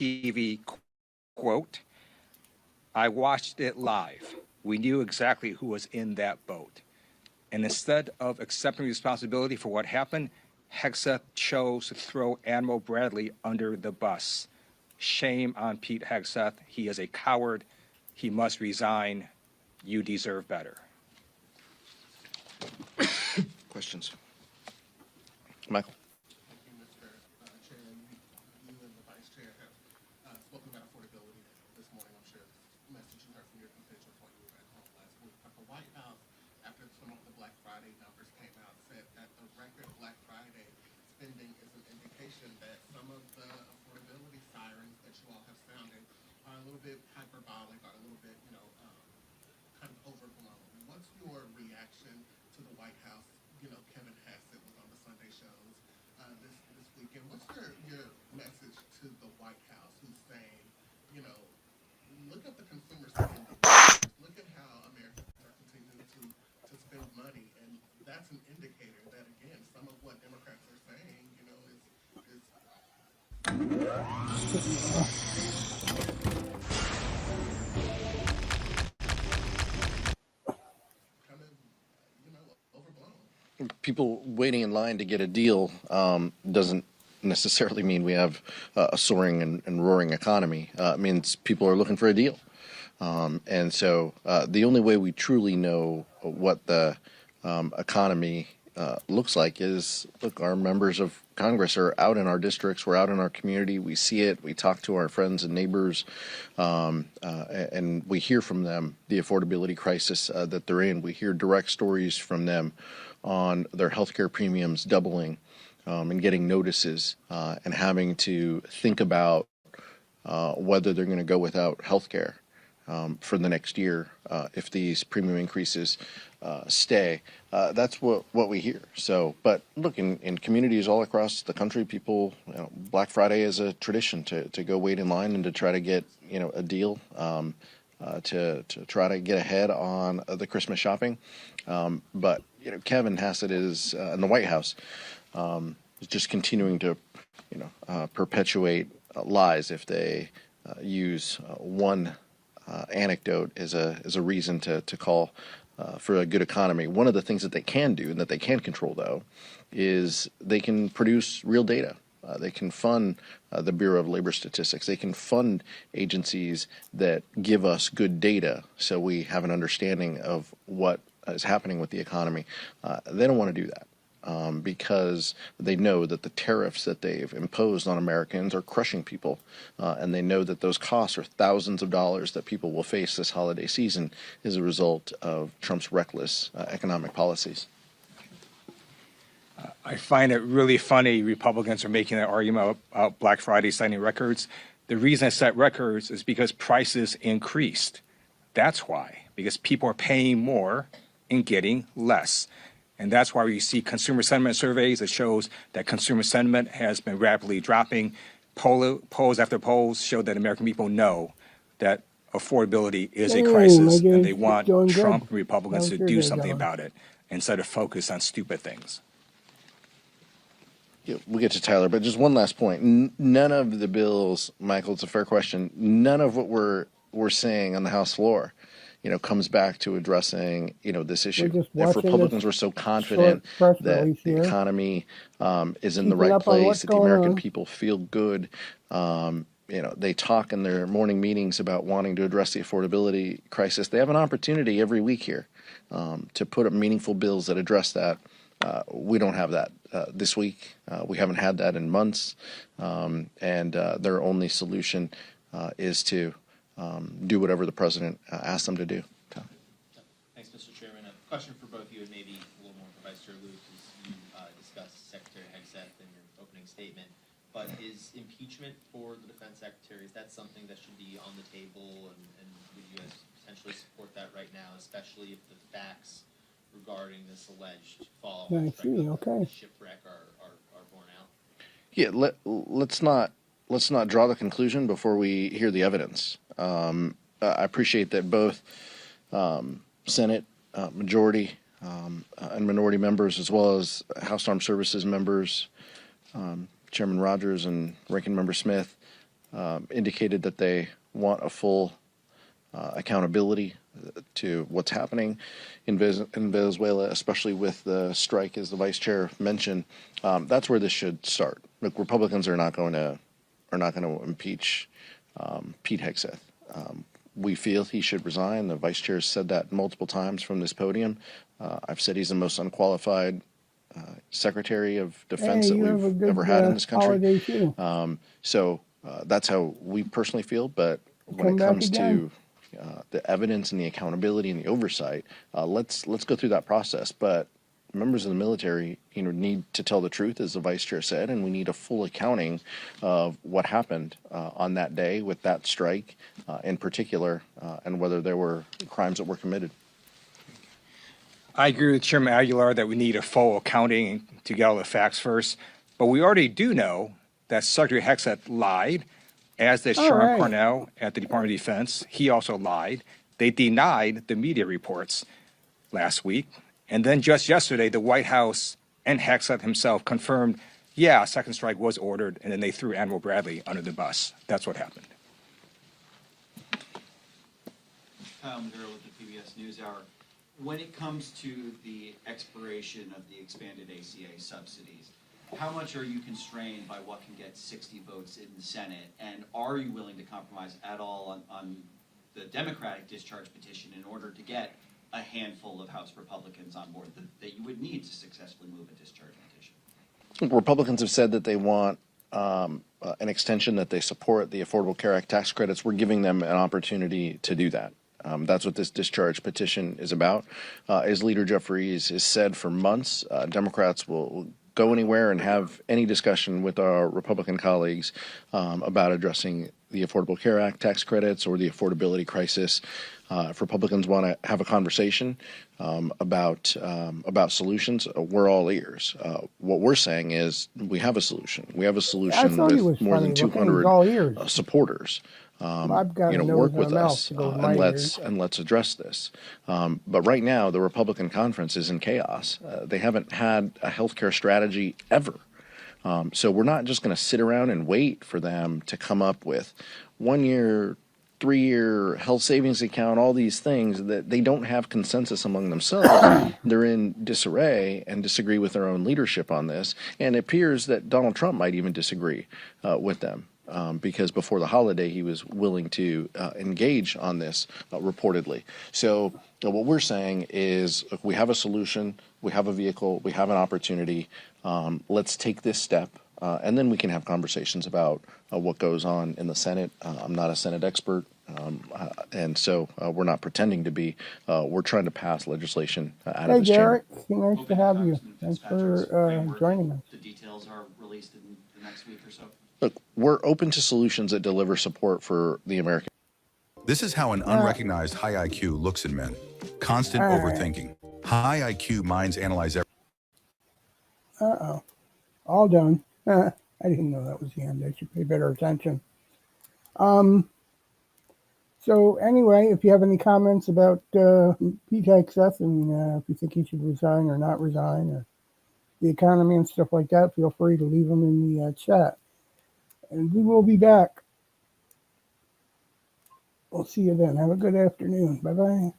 TV quote, "I watched it live. We knew exactly who was in that boat." And instead of accepting responsibility for what happened, Hegseth chose to throw Admiral Bradley under the bus. Shame on Pete Hegseth. He is a coward. He must resign. You deserve better. Questions? Michael. Thank you, Mr. Chair. You and the Vice Chair have spoken about affordability this morning. I'm sure the message you heard from your constituents while you were at home last week. But the White House, after some of the Black Friday numbers came out, said that the record Black Friday spending is an indication that some of the affordability sirens that you all have sounded are a little bit hyperbolic, are a little bit, kind of overblown. What's your reaction to the White House? Kevin Hegseth was on the Sunday shows this weekend. What's your message to the White House who's saying, look at the consumer spending, look at how Americans are continuing to spend money, and that's an indicator that, again, some of what Democrats are saying, is kind of, overblown. People waiting in line to get a deal doesn't necessarily mean we have a soaring and roaring economy. It means people are looking for a deal. And so the only way we truly know what the economy looks like is, look, our members of Congress are out in our districts, we're out in our community, we see it, we talk to our friends and neighbors, and we hear from them the affordability crisis that they're in. We hear direct stories from them on their healthcare premiums doubling and getting notices and having to think about whether they're going to go without healthcare for the next year if these premium increases stay. That's what we hear. So, but look, in communities all across the country, people, Black Friday is a tradition to go wait in line and to try to get a deal, to try to get ahead on the Christmas shopping. But Kevin Hegseth is in the White House is just continuing to perpetuate lies if they use one anecdote as a reason to call for a good economy. One of the things that they can do and that they can control, though, is they can produce real data. They can fund the Bureau of Labor Statistics. They can fund agencies that give us good data so we have an understanding of what is happening with the economy. They don't want to do that. Because they know that the tariffs that they've imposed on Americans are crushing people, and they know that those costs are thousands of dollars that people will face this holiday season as a result of Trump's reckless economic policies. I find it really funny Republicans are making that argument about Black Friday setting records. The reason it set records is because prices increased. That's why, because people are paying more and getting less. And that's why we see consumer sentiment surveys that shows that consumer sentiment has been rapidly dropping. Polls after polls show that American people know that affordability is a crisis, and they want Trump and Republicans to do something about it instead of focus on stupid things. Yeah, we'll get to Tyler, but just one last point. None of the bills, Michael, it's a fair question, none of what we're saying on the House floor comes back to addressing, this issue. If Republicans were so confident that the economy is in the right place, that the American people feel good, they talk in their morning meetings about wanting to address the affordability crisis. They have an opportunity every week here to put up meaningful bills that address that. We don't have that this week. We haven't had that in months. And their only solution is to do whatever the president asks them to do. Thanks, Mr. Chairman. A question for both you and maybe a little more for Vice Chair Luke, as you discussed Secretary Hegseth in your opening statement. But is impeachment for the Defense Secretary, is that something that should be on the table, and would you guys potentially support that right now, especially if the facts regarding this alleged fall shipwreck are borne out? Yeah, let's not draw the conclusion before we hear the evidence. I appreciate that both Senate majority and minority members, as well as House Armed Services members, Chairman Rogers and Ranking Member Smith, indicated that they want a full accountability to what's happening in Venezuela, especially with the strike, as the vice chair mentioned. That's where this should start. Look, Republicans are not going to impeach Pete Hegseth. We feel he should resign. The vice chair has said that multiple times from this podium. I've said he's the most unqualified Secretary of Defense that we've ever had in this country. So that's how we personally feel. But when it comes to the evidence and the accountability and the oversight, let's go through that process. But members of the military, need to tell the truth, as the vice chair said, and we need a full accounting of what happened on that day with that strike, in particular, and whether there were crimes that were committed. I agree with Chairman Aguilar that we need a full accounting to get all the facts first. But we already do know that Secretary Hegseth lied, as did Sherman Cornell at the Department of Defense. He also lied. They denied the media reports last week. And then just yesterday, the White House and Hegseth himself confirmed, yeah, a second strike was ordered, and then they threw Admiral Bradley under the bus. That's what happened. Kyle Maduro with the PBS NewsHour. When it comes to the expiration of the expanded ACA subsidies, how much are you constrained by what can get 60 votes in the Senate? And are you willing to compromise at all on the Democratic discharge petition in order to get a handful of House Republicans on board that you would need to successfully move a discharge petition? Republicans have said that they want an extension, that they support the Affordable Care Act tax credits. We're giving them an opportunity to do that. That's what this discharge petition is about. As Leader Jeffries has said for months, Democrats will go anywhere and have any discussion with our Republican colleagues about addressing the Affordable Care Act tax credits or the affordability crisis. If Republicans want to have a conversation about solutions, we're all ears. What we're saying is we have a solution. We have a solution with more than 200 supporters. Work with us and let's address this. But right now, the Republican conference is in chaos. They haven't had a healthcare strategy ever. So we're not just going to sit around and wait for them to come up with 1 year, 3-year health savings account, all these things that they don't have consensus among themselves. They're in disarray and disagree with their own leadership on this. And it appears that Donald Trump might even disagree with them. Because before the holiday, he was willing to engage on this reportedly. So what we're saying is, look, we have a solution, we have a vehicle, we have an opportunity. Let's take this step, and then we can have conversations about what goes on in the Senate. I'm not a Senate expert, and so we're not pretending to be. We're trying to pass legislation out of this chamber. Hey, Garrett, nice to have you. Thanks for joining us. The details are released in the next week or so. Look, we're open to solutions that deliver support for the American. This is how an unrecognized high IQ looks in men. Constant overthinking. High IQ minds analyze everything. Uh-oh. All done. I didn't know that was the end. I should pay better attention. So anyway, if you have any comments about Pete Hegseth and if you think he should resign or not resign, or the economy and stuff like that, feel free to leave them in the chat. And we will be back. We'll see you then. Have a good afternoon. Bye-bye.